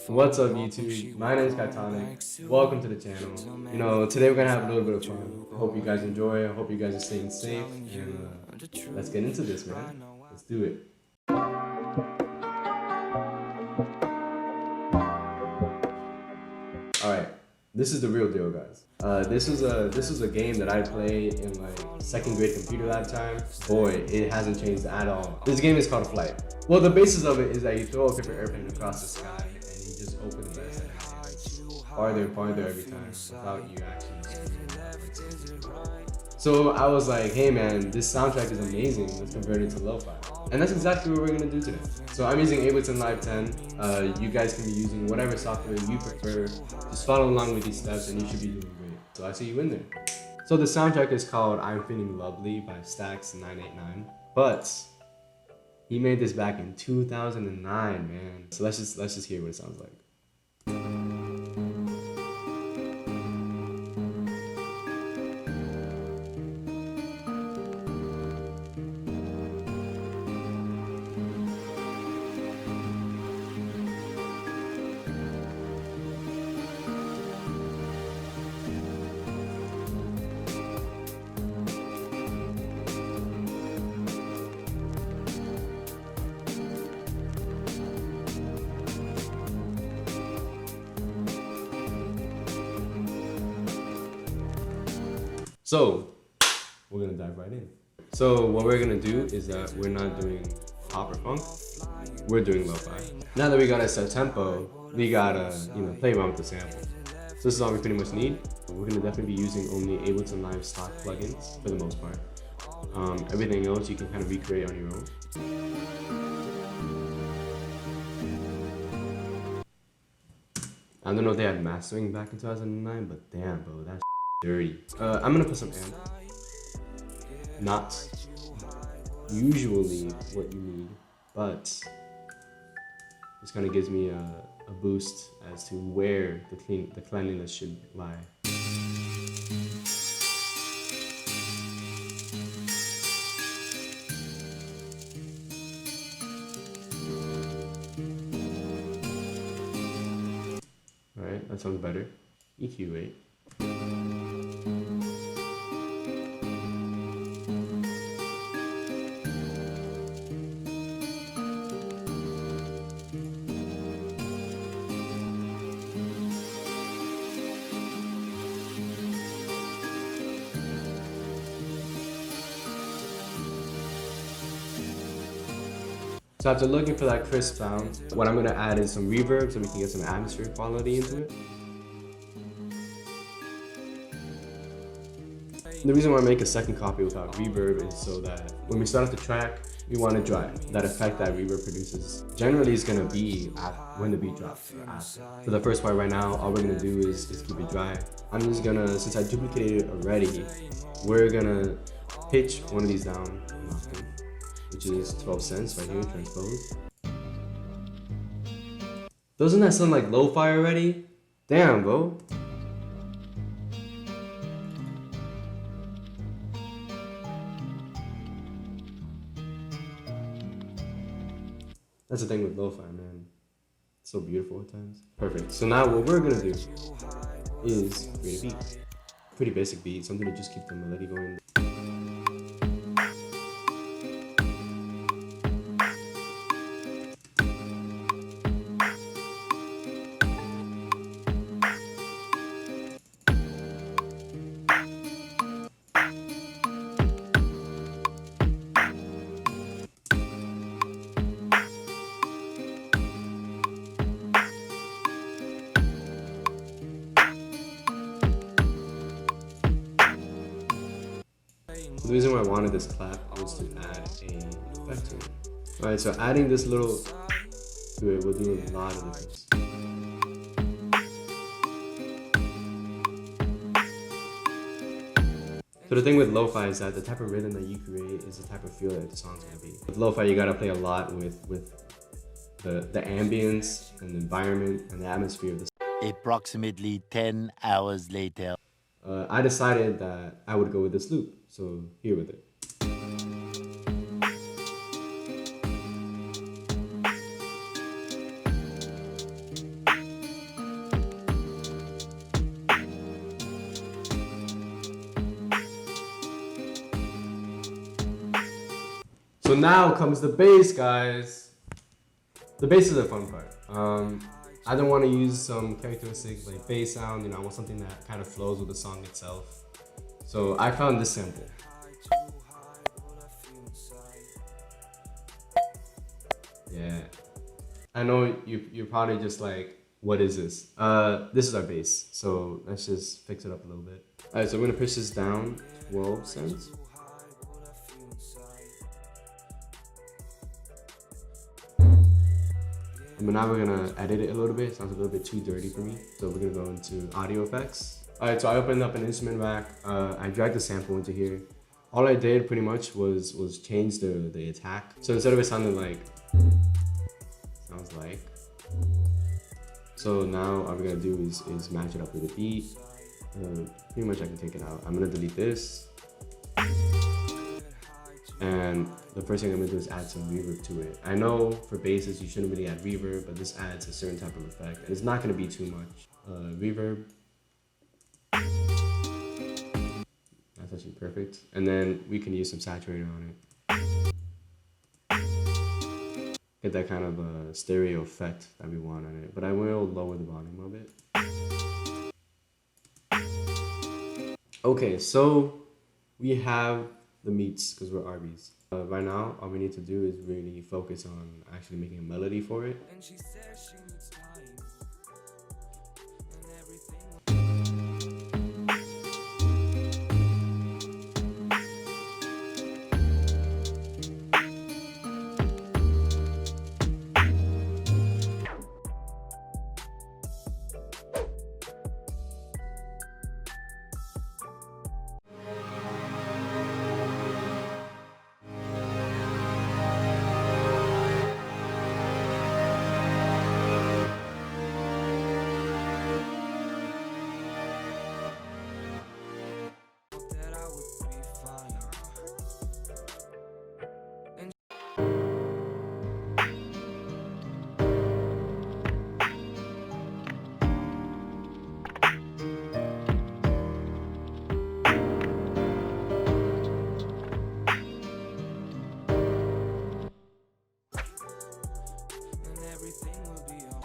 What's up YouTube? My name is Katana. Welcome to the channel. You know, today we're gonna have a little bit of fun. I hope you guys enjoy. I hope you guys are staying safe. And let's get into this, man. Let's do it. Alright, this is the real deal, guys. This was a game that I played in like 2nd grade computer lab time. Boy, it hasn't changed at all. This game is called Flight. Well, the basis of it is that you throw a paper airplane across the sky and you just open the rest and farther and farther every time without you actually screwing up. So I was like, hey man, this soundtrack is amazing. Let's convert it to lo-fi. And that's exactly what we're gonna do today. So I'm using Ableton Live 10. You guys can be using whatever software you prefer. Just follow along with these steps and you should be doing great. So I see you in there. So the soundtrack is called I'm Feeling Lovely by Stax989. But he made this back in 2009, man. So let's just hear what it sounds like. So we're gonna dive right in. So what we're gonna do is that we're not doing pop or funk, we're doing lo-fi. Now that we got a set tempo, we gotta play around with the sample. So this is all we pretty much need. We're gonna definitely be using only Ableton Live stock plugins for the most part. Everything else you can kind of recreate on your own. I don't know if they had mastering back in 2009, but damn bro, that's dirty. I'm gonna put some amp. Not usually what you need, but this kind of gives me a boost as to where the cleanliness should lie. Alright, that sounds better. EQ rate. So after looking for that crisp sound, what I'm gonna add is some reverb so we can get some atmosphere quality into it. The reason why I make a second copy without reverb is so that when we start off the track, we want to dry. That effect that reverb produces generally is gonna be when the beat drops. For the first part right now, all we're gonna do is keep it dry. I'm just gonna, since I duplicated it already, we're gonna pitch one of these down an octave, which is 12 cents right here, transposed. Doesn't that sound like lo-fi already? Damn, bro. That's the thing with lo-fi, man. It's so beautiful at times. Perfect. So now what we're gonna do is create a beat. Pretty basic beat, something to just keep the melody going. So the reason why I wanted this clap was to add a effect to it. Alright, so adding this little to it will do a lot of difference. So the thing with lo-fi is that the type of rhythm that you create is the type of feel that the song's gonna be. With lo-fi, you gotta play a lot with the ambience and the environment and the atmosphere of the song. Approximately 10 hours later. I decided that I would go with this loop, so here with it. So So now comes the bass, guys. The bass is the fun part. I don't want to use some characteristic like bass sound. You know, I want something that kind of flows with the song itself. So I found this sample. Yeah. I know you're probably just like, what is this? This is our bass. So let's just fix it up a little bit. All right, so we're gonna push this down 12 cents. And now we're gonna edit it a little bit. It sounds a little bit too dirty for me. So we're gonna go into audio effects. All right, so I opened up an instrument rack. I dragged the sample into here. All I did pretty much was change the attack. So instead of it sounding like, sounds like. So now all we're gonna do is match it up with a beat. Pretty much I can take it out. I'm gonna delete this. And the first thing I'm gonna do is add some reverb to it. I know for basses you shouldn't really add reverb, but this adds a certain type of effect. And it's not gonna be too much. Reverb. That's actually perfect. And then we can use some saturator on it. Get that kind of a stereo effect that we want on it. But I will lower the volume a bit. Okay, so we have the meats because we're Arby's. Right now, all we need to do is really focus on actually making a melody for it. And she says she needs time and everything.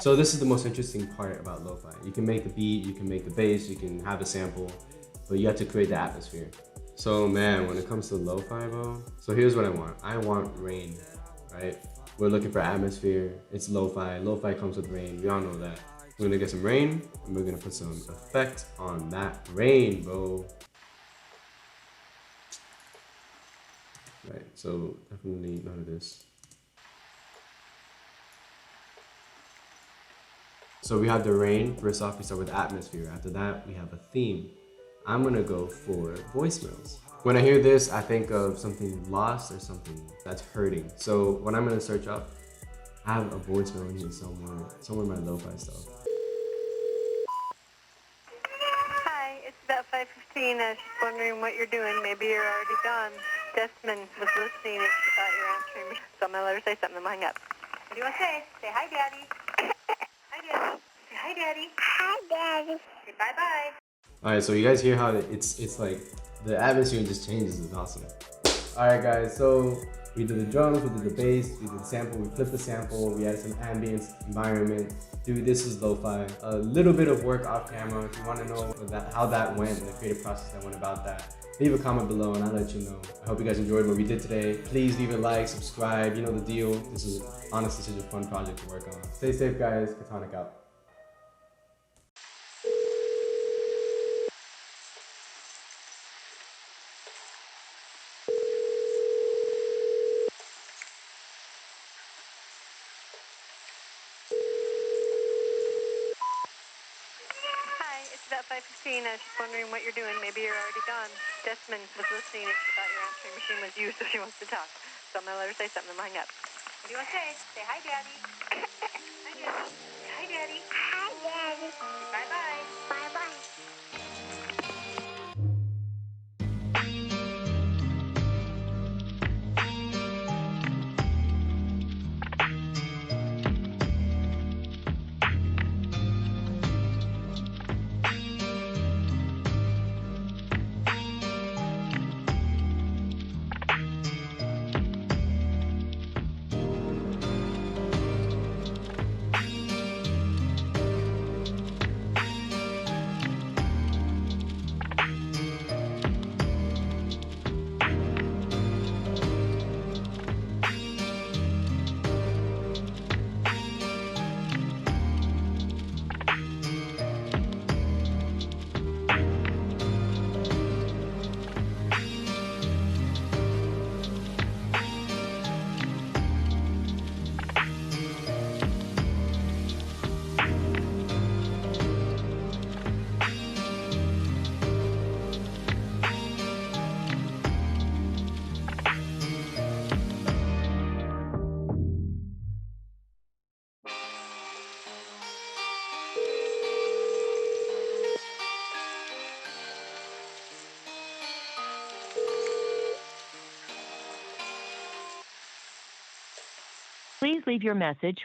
So this is the most interesting part about lo-fi. You can make the beat, you can make the bass, you can have a sample, but you have to create the atmosphere. So man, when it comes to lo-fi, bro, so here's what I want. I want rain, right? We're looking for atmosphere. It's lo-fi. Lo-fi comes with rain. We all know that. We're gonna get some rain, and we're gonna put some effect on that rain, bro. Right, so definitely none of this. So we have the rain. First off, we start with atmosphere. After that, we have a theme. I'm gonna go for voicemails. When I hear this, I think of something lost or something that's hurting. So what I'm gonna search up, I have a voicemail in here somewhere in my lo-fi stuff. Hi, it's about 5:15. I was just wondering what you're doing. Maybe you're already gone. Desmond was listening and she thought you were answering me. So I'm gonna let her say something and hang up. What do you want to say? Say hi, Daddy. Hi, Daddy. Say hi, Daddy. Hi, Daddy. Say bye-bye. All right, so you guys hear how it's like the atmosphere just changes. It's awesome. All right, guys, so we did the drums, we did the bass, we did the sample, we flipped the sample, we added some ambience, environment. Dude, this is lo-fi. A little bit of work off camera. If you want to know how that went and the creative process that went about that, leave a comment below and I'll let you know. I hope you guys enjoyed what we did today. Please leave a like, subscribe, you know the deal. This is honestly such a fun project to work on. Stay safe, guys. Katonic out. Hi, it's about 5:15. I was just wondering what you're doing. Maybe you're already gone. Desmond was listening and she thought your answering machine was you, so she wants to talk. So I'm gonna let her say something and hang up. What do you want to say? Say hi, Daddy. Hi, Daddy. Say hi, Daddy. Hi, Daddy. Say bye-bye. Bye-bye. Please leave your message